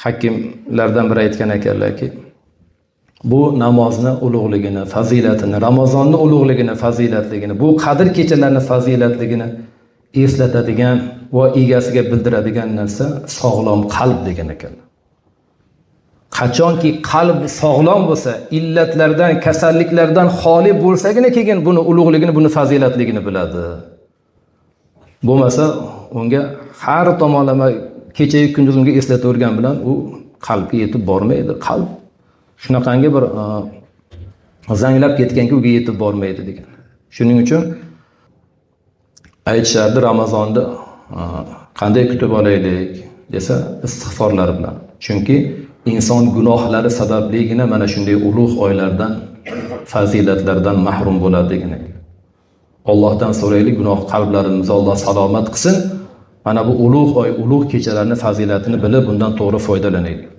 hakimlardan biri aytgan ekanlarki, bu namozni ulug'ligini, fazilatini, Ramazonni ulug'ligini, fazilatligini, bu qadr kechalarni fazilatligini eslatadigan va egasiga bildiradigan narsa sog'lom qalb degan ekanlar. Qachonki qalb sog'lom bo'lsa, illatlardan, kasalliklardan xoli bo'lsagina keyin buni ulug'ligini, buni fazilatligini biladi. Bo'lmasa, unga har tomonlama kecha-yu kunduz unga eslatavergan bilan u qalbga yetib bormaydi. Qalb shunaqangi bir zanglab ketganki, unga yetib bormaydi degan. Shuning uchun aytishardi, Ramazonni qanday kutib olaylik desa, istig'forlar bilan. Chunki inson gunohlari sababligina mana shunday ulug' oylardan, fazilatlardan mahrum bo'ladi degan ekan. Allohdan so'raylik, gunoh qalblarimizni Alloh salomat qilsin. Mana bu ulug' oy, ulug' kechalarning fazilatini bilib, bundan to'g'ri foydalanaylik.